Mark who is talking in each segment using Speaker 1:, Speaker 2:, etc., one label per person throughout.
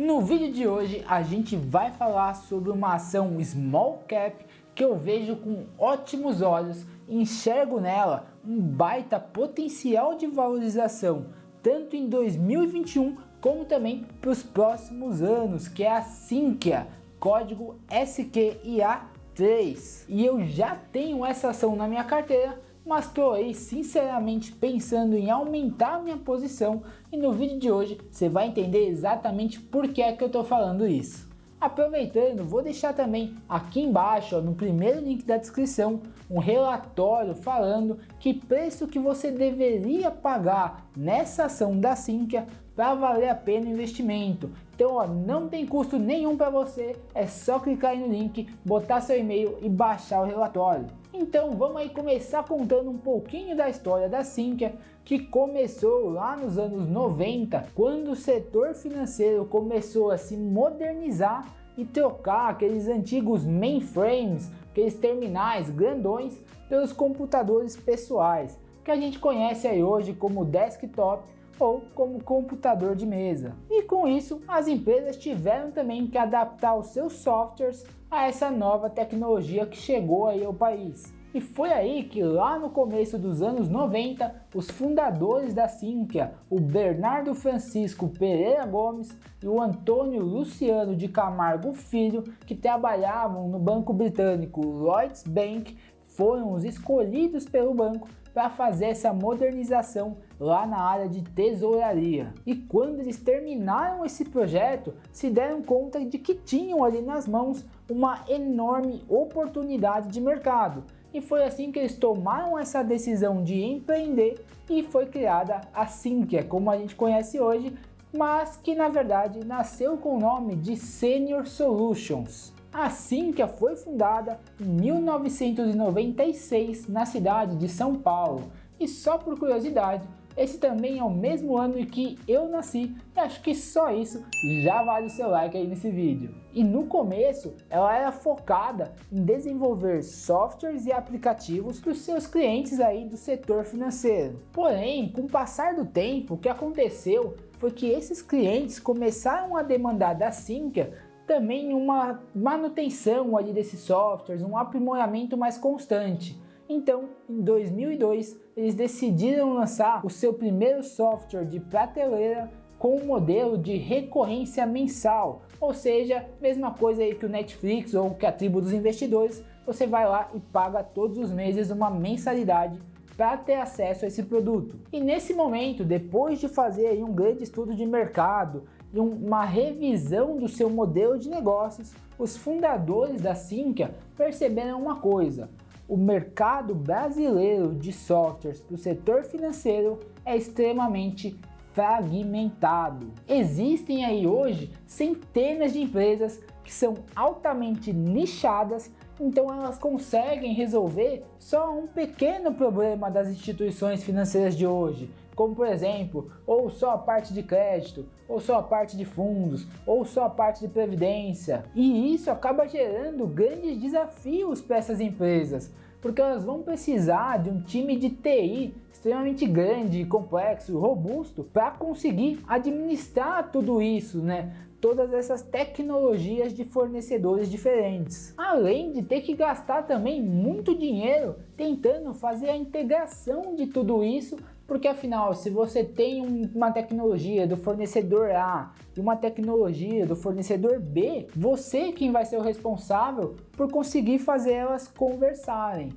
Speaker 1: No vídeo de hoje a gente vai falar sobre uma ação small cap que eu vejo com ótimos olhos e enxergo nela um baita potencial de valorização, tanto em 2021 como também para os próximos anos, que é a Sinqia, código SQIA3. E eu já tenho essa ação na minha carteira, mas estou aí sinceramente pensando em aumentar minha posição, e no vídeo de hoje você vai entender exatamente por que é que eu estou falando isso. Aproveitando, vou deixar também aqui embaixo, no primeiro link da descrição, um relatório falando que preço que você deveria pagar nessa ação da Sinqia para valer a pena o investimento. Então, não tem custo nenhum para você, é só clicar aí no link, botar seu e-mail e baixar o relatório. Então vamos aí começar contando um pouquinho da história da Sinqia, que começou lá nos anos 90, quando o setor financeiro começou a se modernizar e trocar aqueles antigos mainframes, aqueles terminais grandões, pelos computadores pessoais, que a gente conhece aí hoje como desktop ou como computador de mesa. E com isso, as empresas tiveram também que adaptar os seus softwares a essa nova tecnologia que chegou aí ao país. E foi aí que lá no começo dos anos 90, os fundadores da Sinqia, o Bernardo Francisco Pereira Gomes e o Antônio Luciano de Camargo Filho, que trabalhavam no banco britânico Lloyds Bank, foram os escolhidos pelo banco para fazer essa modernização lá na área de tesouraria. E quando eles terminaram esse projeto, se deram conta de que tinham ali nas mãos uma enorme oportunidade de mercado. E foi assim que eles tomaram essa decisão de empreender e foi criada a Sinqia, como a gente conhece hoje, mas que na verdade nasceu com o nome de Senior Solutions. A Sinqia foi fundada em 1996 na cidade de São Paulo. E só por curiosidade, esse também é o mesmo ano em que eu nasci, e acho que só isso já vale o seu like aí nesse vídeo. E no começo, ela era focada em desenvolver softwares e aplicativos para os seus clientes aí do setor financeiro. Porém, com o passar do tempo, o que aconteceu foi que esses clientes começaram a demandar da Sinqia também uma manutenção ali desses softwares, um aprimoramento mais constante. Então, em 2002, eles decidiram lançar o seu primeiro software de prateleira com um modelo de recorrência mensal, ou seja, mesma coisa aí que o Netflix ou que a Tribo dos Investidores, você vai lá e paga todos os meses uma mensalidade para ter acesso a esse produto. E nesse momento, depois de fazer aí um grande estudo de mercado e uma revisão do seu modelo de negócios, os fundadores da Sinqia perceberam uma coisa: o mercado brasileiro de softwares para o setor financeiro é extremamente fragmentado. Existem aí hoje centenas de empresas que são altamente nichadas, então elas conseguem resolver só um pequeno problema das instituições financeiras de hoje, como por exemplo, ou só a parte de crédito, ou só a parte de fundos, ou só a parte de previdência. E isso acaba gerando grandes desafios para essas empresas, porque elas vão precisar de um time de TI extremamente grande, complexo, robusto, para conseguir administrar tudo isso, né? Todas essas tecnologias de fornecedores diferentes. Além de ter que gastar também muito dinheiro tentando fazer a integração de tudo isso, porque afinal, se você tem uma tecnologia do fornecedor A e uma tecnologia do fornecedor B, você quem vai ser o responsável por conseguir fazer elas conversarem.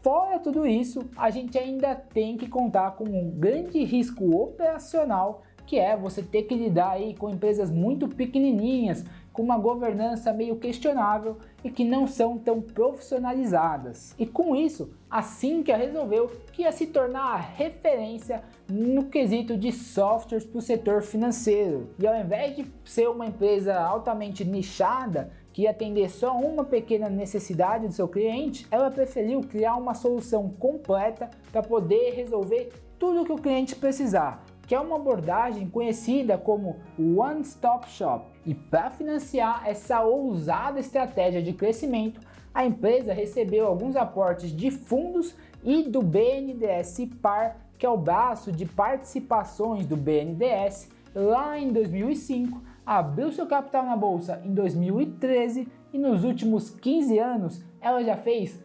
Speaker 1: Fora tudo isso, a gente ainda tem que contar com um grande risco operacional, que é você ter que lidar aí com empresas muito pequenininhas, com uma governança meio questionável e que não são tão profissionalizadas. E com isso, a Sinqia resolveu que ia se tornar a referência no quesito de softwares para o setor financeiro. E ao invés de ser uma empresa altamente nichada, que ia atender só uma pequena necessidade do seu cliente, ela preferiu criar uma solução completa para poder resolver tudo o que o cliente precisar, que é uma abordagem conhecida como One Stop Shop. E para financiar essa ousada estratégia de crescimento, a empresa recebeu alguns aportes de fundos e do BNDES Par, que é o braço de participações do BNDES, lá em 2005, abriu seu capital na bolsa em 2013 e nos últimos 15 anos ela já fez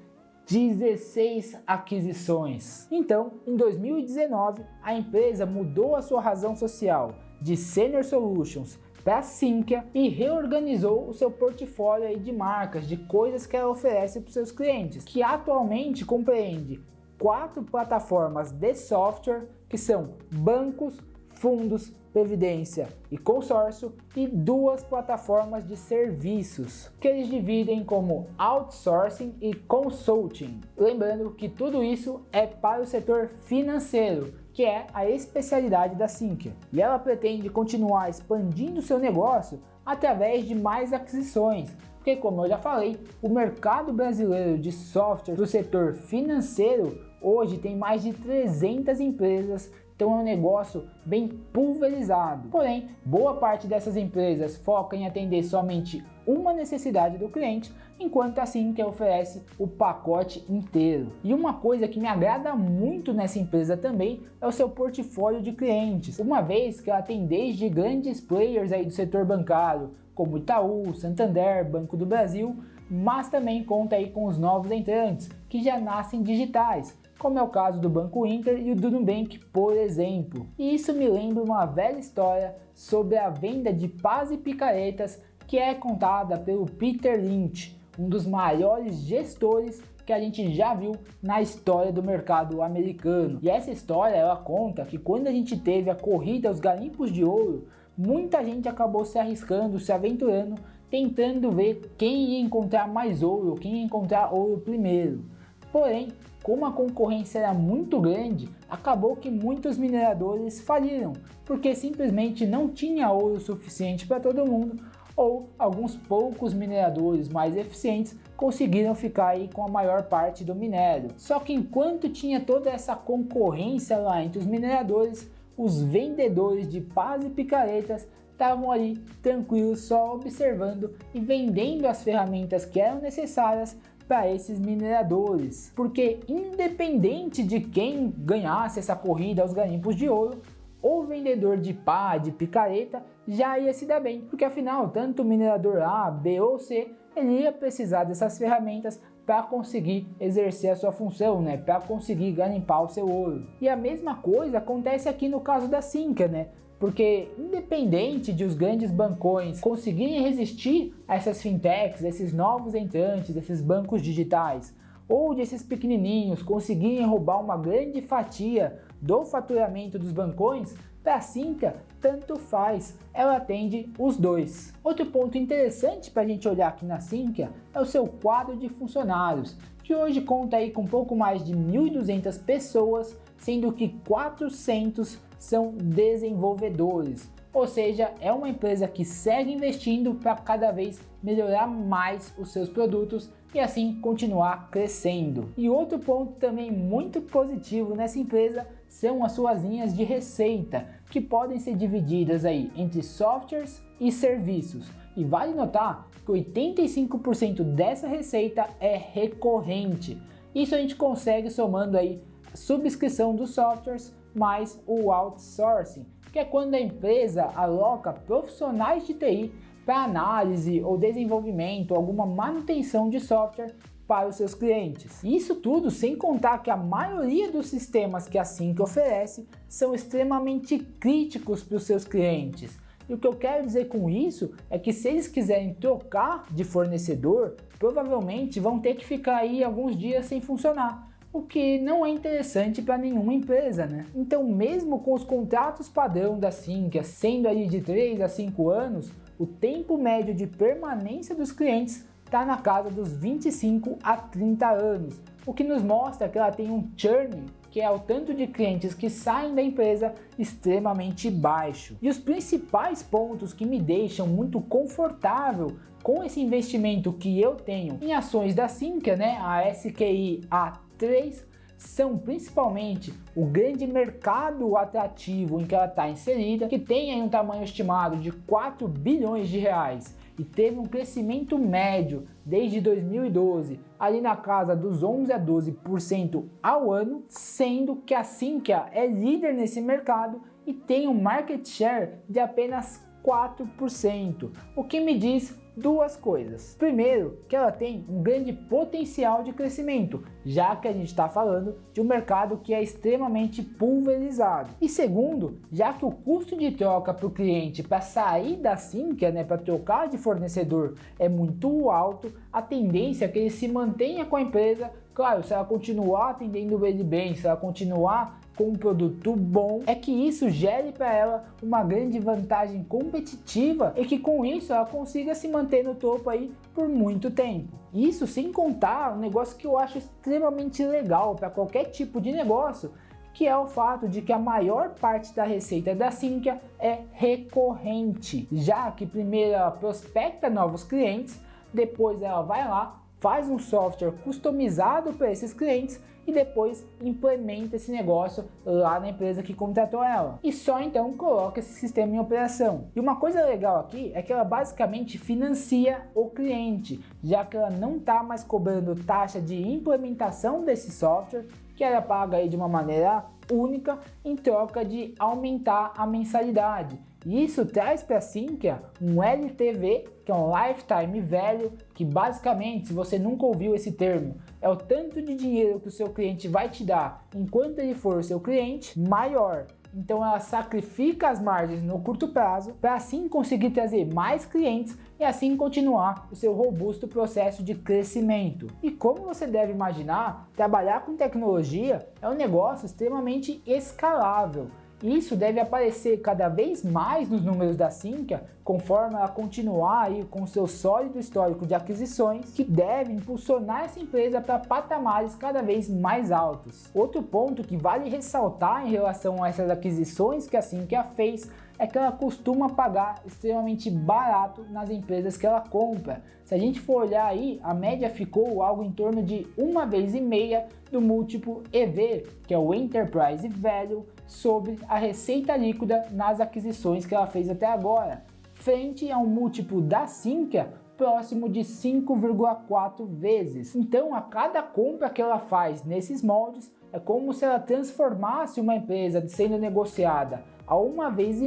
Speaker 1: 16 aquisições. Então, em 2019, a empresa mudou a sua razão social de Senior Solutions para Sinqia e reorganizou o seu portfólio aí de marcas, de coisas que ela oferece para os seus clientes, que atualmente compreende 4 plataformas de software, que são bancos, fundos, previdência e consórcio, e 2 plataformas de serviços, que eles dividem como outsourcing e consulting. Lembrando que tudo isso é para o setor financeiro, que é a especialidade da Sinqia. E ela pretende continuar expandindo seu negócio através de mais aquisições, porque, como eu já falei, o mercado brasileiro de software do setor financeiro hoje tem mais de 300 empresas. Então é um negócio bem pulverizado. Porém, boa parte dessas empresas foca em atender somente uma necessidade do cliente, enquanto a Sinqia oferece o pacote inteiro. E uma coisa que me agrada muito nessa empresa também é o seu portfólio de clientes, uma vez que ela tem desde grandes players aí do setor bancário, como Itaú, Santander, Banco do Brasil, mas também conta aí com os novos entrantes, que já nascem digitais, como é o caso do Banco Inter e do Nubank, por exemplo. E isso me lembra uma velha história sobre a venda de pás e picaretas que é contada pelo Peter Lynch, um dos maiores gestores que a gente já viu na história do mercado americano. E essa história ela conta que quando a gente teve a corrida aos garimpos de ouro, muita gente acabou se arriscando, se aventurando, tentando ver quem ia encontrar mais ouro, quem ia encontrar ouro primeiro. Porém, como a concorrência era muito grande, acabou que muitos mineradores faliram, porque simplesmente não tinha ouro suficiente para todo mundo, ou alguns poucos mineradores mais eficientes conseguiram ficar aí com a maior parte do minério. Só que enquanto tinha toda essa concorrência lá entre os mineradores, os vendedores de pás e picaretas estavam ali tranquilos, só observando e vendendo as ferramentas que eram necessárias para esses mineradores, porque independente de quem ganhasse essa corrida aos garimpos de ouro, o vendedor de pá, de picareta, já ia se dar bem, porque afinal, tanto o minerador A, B ou C, ele ia precisar dessas ferramentas para conseguir exercer a sua função, né? Para conseguir garimpar o seu ouro. E a mesma coisa acontece aqui no caso da Sinqia, né? Porque independente de os grandes bancões conseguirem resistir a essas fintechs, esses novos entrantes, esses bancos digitais, ou desses pequenininhos conseguirem roubar uma grande fatia do faturamento dos bancões, para a Sinqia tanto faz, ela atende os dois. Outro ponto interessante para a gente olhar aqui na Sinqia é o seu quadro de funcionários, que hoje conta aí com um pouco mais de 1.200 pessoas, sendo que 400 são desenvolvedores, ou seja, é uma empresa que segue investindo para cada vez melhorar mais os seus produtos e assim continuar crescendo. E outro ponto também muito positivo nessa empresa são as suas linhas de receita, que podem ser divididas aí entre softwares e serviços. E vale notar que 85% dessa receita é recorrente. Isso a gente consegue somando aí a subscrição dos softwares mais o outsourcing, que é quando a empresa aloca profissionais de TI para análise ou desenvolvimento, alguma manutenção de software para os seus clientes. Isso tudo sem contar que a maioria dos sistemas que a Sinqia oferece são extremamente críticos para os seus clientes. E o que eu quero dizer com isso é que se eles quiserem trocar de fornecedor, provavelmente vão ter que ficar aí alguns dias sem funcionar, o que não é interessante para nenhuma empresa, né? Então, mesmo com os contratos padrão da Sinqia sendo aí de 3 a 5 anos, o tempo médio de permanência dos clientes está na casa dos 25 a 30 anos, o que nos mostra que ela tem um churn, que é o tanto de clientes que saem da empresa, extremamente baixo. E os principais pontos que me deixam muito confortável com esse investimento que eu tenho em ações da Sinqia, né, a SQI A3, são principalmente o grande mercado atrativo em que ela está inserida, que tem aí um tamanho estimado de 4 bilhões de reais e teve um crescimento médio desde 2012, ali na casa dos 11 a 12% ao ano, sendo que a Sinqia é líder nesse mercado e tem um market share de apenas 4%, o que me diz duas coisas. Primeiro, que ela tem um grande potencial de crescimento, já que a gente está falando de um mercado que é extremamente pulverizado. E segundo, já que o custo de troca para o cliente para sair da Sinqia, para trocar de fornecedor, é muito alto, a tendência é que ele se mantenha com a empresa. Claro, se ela continuar atendendo ele bem, se ela continuar com um produto bom, é que isso gere para ela uma grande vantagem competitiva e que com isso ela consiga se manter no topo aí por muito tempo. Isso sem contar um negócio que eu acho extremamente legal para qualquer tipo de negócio, que é o fato de que a maior parte da receita da Sinqia é recorrente, já que primeiro ela prospecta novos clientes, depois ela vai lá, faz um software customizado para esses clientes e depois implementa esse negócio lá na empresa que contratou ela. E só então coloca esse sistema em operação. E uma coisa legal aqui é que ela basicamente financia o cliente, já que ela não está mais cobrando taxa de implementação desse software, que ela paga aí de uma maneira única em troca de aumentar a mensalidade. E isso traz para a Sinqia um LTV, que é um Lifetime Value, que basicamente, se você nunca ouviu esse termo, é o tanto de dinheiro que o seu cliente vai te dar enquanto ele for seu cliente maior. Então ela sacrifica as margens no curto prazo para assim conseguir trazer mais clientes e assim continuar o seu robusto processo de crescimento. E como você deve imaginar, trabalhar com tecnologia é um negócio extremamente escalável. Isso deve aparecer cada vez mais nos números da Sinqia, conforme ela continuar aí com seu sólido histórico de aquisições, que deve impulsionar essa empresa para patamares cada vez mais altos. Outro ponto que vale ressaltar em relação a essas aquisições que a Sinqia fez é que ela costuma pagar extremamente barato nas empresas que ela compra. Se a gente for olhar aí, a média ficou algo em torno de 1,5 vezes do múltiplo EV, que é o Enterprise Value, sobre a receita líquida nas aquisições que ela fez até agora, frente a um múltiplo da Sinqia próximo de 5,4 vezes. Então, a cada compra que ela faz nesses moldes, é como se ela transformasse uma empresa sendo negociada a 1,5 vezes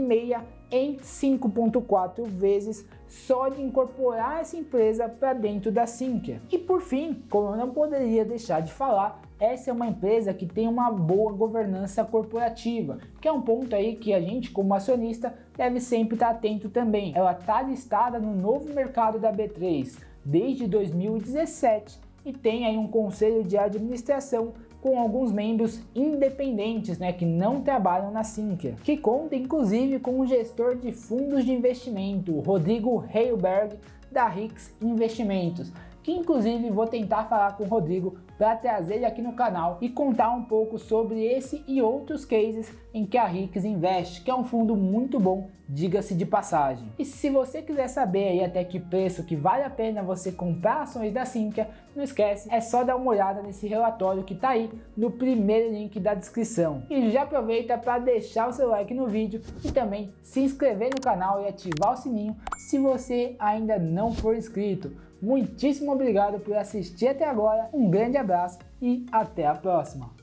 Speaker 1: em 5,4 vezes só de incorporar essa empresa para dentro da Sinqia. E por fim, como eu não poderia deixar de falar, essa é uma empresa que tem uma boa governança corporativa, que é um ponto aí que a gente, como acionista, deve sempre estar atento também. Ela está listada no novo mercado da B3 desde 2017 e tem aí um conselho de administração com alguns membros independentes, que não trabalham na Sinqia, que conta inclusive com o gestor de fundos de investimento, Rodrigo Heilberg, da Rix Investimentos, que inclusive vou tentar falar com o Rodrigo para trazer ele aqui no canal e contar um pouco sobre esse e outros cases em que a Rix investe, que é um fundo muito bom, diga-se de passagem. E se você quiser saber aí até que preço que vale a pena você comprar ações da Sinqia, não esquece, é só dar uma olhada nesse relatório que está aí no primeiro link da descrição. E já aproveita para deixar o seu like no vídeo e também se inscrever no canal e ativar o sininho se você ainda não for inscrito. Muitíssimo obrigado por assistir até agora, um grande abraço e até a próxima!